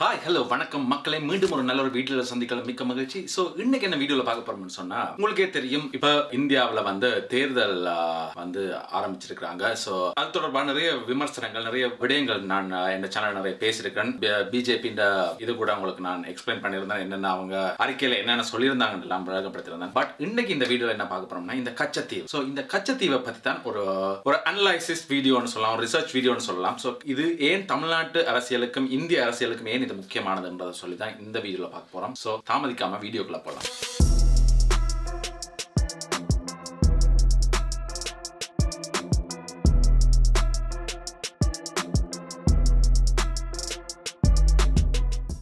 Hi hello வணக்கம் மக்களே, மீண்டும் ஒரு நல்ல ஒரு வீடியோல சந்திக்கலாம். மிக்க மகிழ்ச்சி. ஸோ இன்னைக்கு என்ன வீடியோல பார்க்க போறோம்னு சொன்னா, உங்களுக்கே தெரியும், இப்ப இந்தியாவில் வந்து தேர்தல் வந்து ஆரம்பிச்சிருக்கிறாங்க. ஸோ அது தொடர்பான நிறைய விமர்சனங்கள், நிறைய விடயங்கள் நான் இந்த சேனல் நிறைய பேசியிருக்கேன். பிஜேபி இது கூட உங்களுக்கு நான் எக்ஸ்பிளைன் பண்ணியிருந்தேன், என்னென்ன அவங்க அறிக்கையில என்னென்ன சொல்லியிருந்தாங்க எல்லாம் விளக்கப்படுத்திருந்தேன். பட் இன்னைக்கு இந்த வீடியோல என்ன பார்க்க போறோம்னா, இந்த கச்சத்தீவு. ஸோ இந்த கச்சத்தீவை பத்தி தான் ஒரு அனலைசிஸ் வீடியோன்னு சொல்லலாம், ஒரு ரிசர்ச் வீடியோன்னு சொல்லலாம். ஸோ இது ஏன் தமிழ்நாட்டு அரசியலுக்கும் இந்திய அரசியலுக்கும் ஏன் இது முக்கியமானதுன்றதை சொல்லி தான் இந்த வீடியோல பார்க்க போறோம். சோ தாமதிக்காம வீடியோக்குள்ள போலாம்.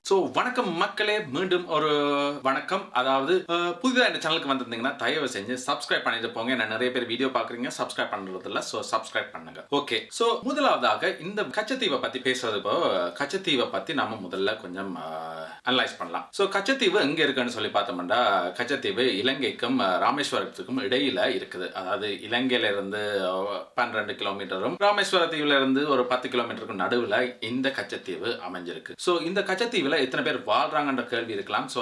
ஸோ வணக்கம் மக்களே, மீண்டும் ஒரு வணக்கம். அதாவது புதிதாக இந்த சேனலுக்கு வந்திருந்தீங்கன்னா தயவு செஞ்சு சப்ஸ்கிரைப் பண்ணிட்டு போங்க. நான் நிறைய பேர் வீடியோ பார்க்குறீங்க, சப்ஸ்கிரைப் பண்ணுறது இல்லை. ஸோ சப்ஸ்கிரைப் பண்ணுங்க. ஓகே, ஸோ முதலாவதாக இந்த கச்சத்தீவை பற்றி பேசுறது. இப்போ கச்சத்தீவை பற்றி நம்ம முதல்ல கொஞ்சம் அனலைஸ் பண்ணலாம். ஸோ கச்சத்தீவு எங்கே இருக்குன்னு சொல்லி பார்த்தோம்னா, கச்சத்தீவு இலங்கைக்கும் ராமேஸ்வரத்துக்கும் இடையில இருக்குது. அதாவது இலங்கையில இருந்து 12 கிலோமீட்டரும் ராமேஸ்வர தீவுல இருந்து ஒரு 10 கிலோமீட்டருக்கு நடுவில் இந்த கச்சத்தீவு அமைஞ்சிருக்கு. ஸோ இந்த கச்சத்தீவுல எத்தனை பேர் வாழ்றாங்கன்ற கேள்வி இருக்கலாம். சோ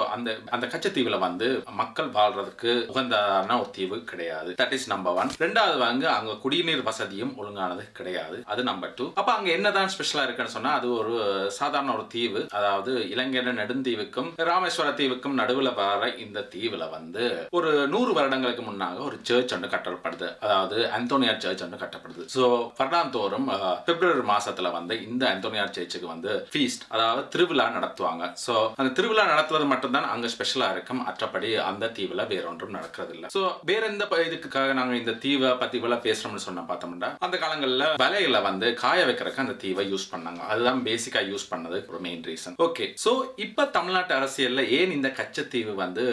அந்த கச்சத்தீவுல வந்து மக்கள் வாழ்றதுக்கு உகந்தான ஒரு தீவு கிடையாது. That is number 1. ரெண்டாவது வந்து அங்க குடிநீர் வசதியும் ஒழுங்கானது கிடையாது. அது நம்பர் 2. அப்ப அங்க என்னதான் ஸ்பெஷலா இருக்குன்னு சொன்னா, அது ஒரு சாதாரண ஒரு தீவு. அதாவது இலங்கையில நெடுந்தீவுக்கும் ராமேஸ்வர தீவுக்கும் நடுவுல வர இந்த தீவுல வந்து ஒரு 100 வருடங்களுக்கு முன்னாக ஒரு சர்ச் ஒன்று கட்டப்படுது. அதாவது அந்தோனியார் சர்ச் ஒன்று கட்டப்படுது. சோ வருடாந்தோறும் பிப்ரவரி மாசத்துல வந்து இந்த அந்தோனியார் சர்ச்சுக்கு வந்து ஃபீஸ்ட், அதாவது திருவிழா நடத்துவாங்க. சோ அந்த திருவிழா நடத்துவது மட்டும்தான் அங்க ஸ்பெஷலா இருக்கும். மற்றபடி அந்த தீவுல வேற ஒன்றும் நடக்கிறது இல்ல. சோ வேற எந்த இதுக்காக நாங்க இந்த தீவை பத்தி பேசுறோம்னு சொன்னா பார்த்தோம்னா, அந்த காலங்கள்ல வலையில வந்து காய வைக்கிறதுக்கு அந்த தீவை யூஸ் பண்ணாங்க. அதுதான் பேசிக்கா யூஸ் பண்ணது ஒரு மெயின் ரீசன். ஓகே, சோ இப்ப தமிழ்நாட்டு அரசியல்ல ஏன் இந்த கச்சத்தீவு வந்து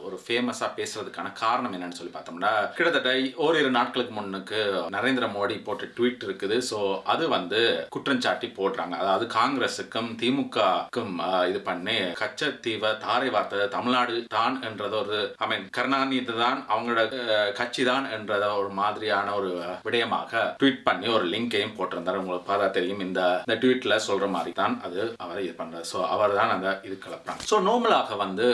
ஒரு ஃபேமஸா பேசுறதுக்கான காரணம் என்னன்னு சொல்லி பார்த்தோம்னா, கிட்டத்தட்ட ஓரிரு நாட்களுக்கு முன்னுக்கு நரேந்திர மோடி போட்ட ட்வீட் இருக்குது. சோ அது வந்து குற்றஞ்சாட்டி போடுறாங்க. அதாவது காங்கிரஸுக்கும் திமுகக்கும் இது பண்ணி கச்சத்தீவை தாரை வார்த்தது தமிழ்நாடு தான் என்றது ஒரு கருணாநிதி தான் அவங்களோட கட்சி தான் என்றத ஒரு மாதிரியான ஒரு விடயமாக ட்வீட் பண்ணி ஒரு லிங்கையும் போட்டிருந்தார். உங்களுக்கு பார்த்தா தெரியும், இந்த ட்வீட்ல சொல்ற மாதிரி தான் அது அவர் இது பண்றாரு. ஸோ அவர் தான் அந்த இது கிளப்புறாங்க. ஸோ நார்மலாக வந்து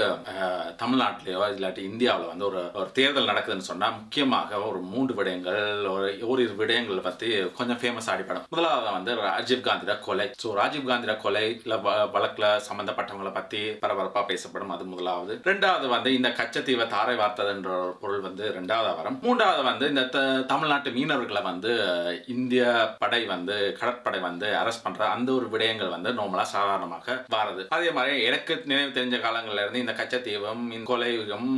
தமிழ்நாட்டிலேயோ இல்லாட்டி இந்தியாவில் வந்து ஒரு தேர்தல் நடக்குதுன்னு சொன்னா முக்கியமாக ஒரு 3 விடயங்கள், ஓரிரு விடயங்கள் பத்தி கொஞ்சம் ஃபேமஸ் ஆடிப்படும். முதலாவது வந்து ராஜீவ் காந்தியோட கொலை. ஸோ ராஜீவ் காந்தியோட கொலை வழக்குல சம்பந்தப்பட்டவங்களை பத்தி பரபரப்பா பேசப்படும். அது முதலாவது. ரெண்டாவது வந்து இந்த கச்சத்தீவை தாரை வார்த்தது என்ற ஒரு பொருள் வந்து ரெண்டாவது வரும். மூன்றாவது வந்து இந்த தமிழ்நாட்டு மீனவர்களை வந்து இந்திய படை வந்து கடற்படை வந்து அரெஸ்ட் பண்ற அந்த ஒரு விடயங்கள் வந்து நார்மலா சாதாரணமாக வாரது. அதே மாதிரி எனக்கு நினைவு தெரிஞ்ச காலங்கள்ல இருந்து இந்த கச்சத்தீவும் கொலையும்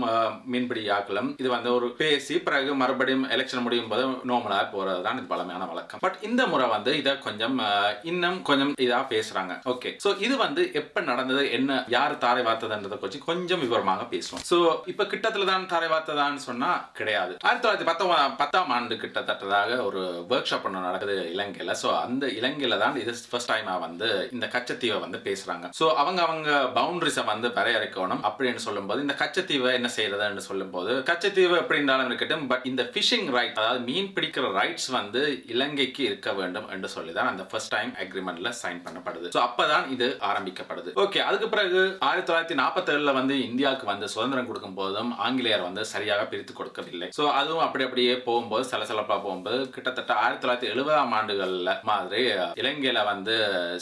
மீன்பிடி ஆக்கலும் இது வந்து ஒரு பேசி பிறகு மறுபடியும் எலெக்ஷன் முடியும் போது நார்மலா போறதுதான் இது பழமையான வழக்கம். பட் இந்த முறை வந்து இதை கொஞ்சம் இன்னும் கொஞ்சம் இதா பேசுறாங்க. ஓகே, சோ இது வந்து எப்ப நடந்தது, என்ன, யாரு தாரை வார்த்ததுன்றதை பற்றி கொஞ்சம் விவரமாக பேசுவோம். சோ இப்ப கிட்டத்துல தான் தாரை வார்த்ததான்னு சொன்னா கிடையாது. 1910ஆம் ஆண்டு கிட்டத்தட்டதாக ஒரு ஒர்க் ஷாப் ஒன்று நடக்குது இலங்கையில. சோ அந்த இலங்கையில தான் இது ஃபர்ஸ்ட் டைமா வந்து இந்த கச்சத்தீவை வந்து பேசுறாங்க. சோ அவங்க பவுண்டரிஸை வந்து வரையறுக்கணும் அப்படின்னு சொல்லும்போது, இந்த கச்சத்தீவை என்ன செய்யறதுன்னு சொல்லும் போது, கச்சத்தீவு எப்படி இருந்தாலும் இருக்கட்டும், பட் இந்த ஃபிஷிங் ரைட், அதாவது மீன் பிடிக்கிற ரைட்ஸ் வந்து இலங்கைக்கு இருக்க வேண்டும் என்று சொல்லி தான் அந்த ஃபர்ஸ்ட் டைம் அக்ரிமெண்ட்ல சைன் பண்ணப்படுது. சோ அப்பதான் இது ஆரம்பிக்கப்படுது. ஓகே, அதுக்கு பிறகு 1947 வந்து இந்தியாவுக்கு வந்து சுதந்திரம் கொடுக்கும் போதும் ஆங்கிலேயர் வந்து சரியாக பிரித்து கொடுக்கவில்லை. சோ அதுவும் அப்படியே போகும்போது சலசலப்பா போகும்போது கிட்டத்தட்ட 1970ஆம் ஆண்டுகள்ல மாதிரி இலங்கையில வந்து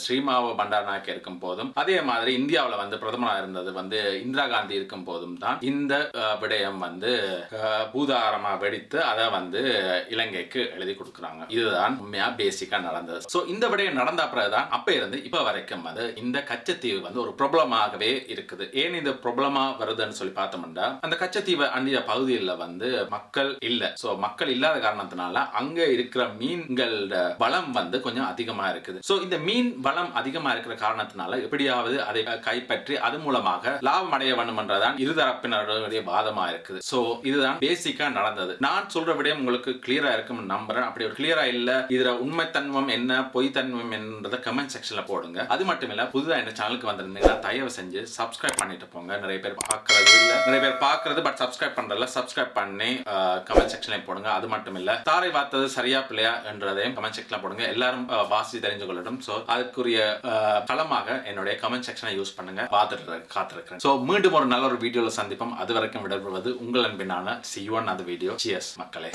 ஸ்ரீமாவோ பண்டாரநாயக்க இருக்கும் போதும், அதே மாதிரி இந்தியாவில் வந்து பிரதமராக இருந்தது வந்து இந்திரா காந்தி இருக்கும் போதும் தான் இந்த விடயம் வந்து பூதாரமா வெடித்து அதை வந்து இலங்கைக்கு எழுதி கொடுக்குறாங்க. இதுதான் உண்மையா பேசிக்கா நடந்தது. சோ இந்த விடயம் நடந்த பிறகுதான் அப்ப இருந்து இப்ப வரைக்கும் வந்து இந்த கச்சத்தீவு வந்து ஒரு ப்ராப்ளமாகவே இருக்குது. ஏன் இந்த ப்ராப்ளமா வருதுன்னு சொல்லி பார்த்தோம்னா, அந்த கச்சத்தீவு அண்டிய பகுதியில் வந்து மக்கள் இல்ல. சோ மக்கள் இல்லாத காரணத்தினால அங்க இருக்கிற மீன்களோட பலம் வந்து கொஞ்சம் அதிகமா இருக்குது. சோ இந்த மீன் பலம் அதிகமா இருக்கிற காரணத்தினால எப்படியாவது அதை கைப்பற்றி அது மூலமாக லாபம் அடைய வேண்டும் என்றதான் இருதரப்பினருடைய வாதமா இருக்குது. சோ இதுதான் பேசிக்கா நடந்தது. நான் சொல்ற விடயம் உங்களுக்கு கிளியரா இருக்கும் நம்புறேன். அப்படி ஒரு கிளியரா இல்ல, இதுல உண்மைத்தன்மம் என்ன பொய்த்தன்மம் என்றத கமெண்ட் செக்ஷன்ல போடுங்க. அது மட்டும் இல்ல, புதுதா இந்த சேனலுக்கு வந்திருந்தீங்கன்னா தயவு செஞ்சு சப்ஸ்கிரைப் பண்ணிட்டு போங்க. நிறைய பேர் பார்க்கறது பட் சப்ஸ்கிரைப் பண்றதுல சப்ஸ்கிரைப் பண்ணி கமெண்ட் செக்ஷன்ல போடுங்க. அது மட்டும் இல்ல தாரை வார்த்தது சரியா பிள்ளையா என்றதையும் கமெண்ட் செக்ஷன்ல போடுங்க. எல்லாரும் வாசி தெரிஞ்சு கொள்ளட்டும். சோ அதுக்குரிய களமாக என்னுடைய கமெண்ட் செக்ஷனை யூஸ் பண்ணுங்க. காத்திருக்கிறேன். சோ மீண்டும் ஒரு நல்ல ஒரு வீடியோல சந்திப்போம். அது வரைக்கும் விடைபெறுவது உங்கள் அன்பினான see you on another video. Cheers மக்களே.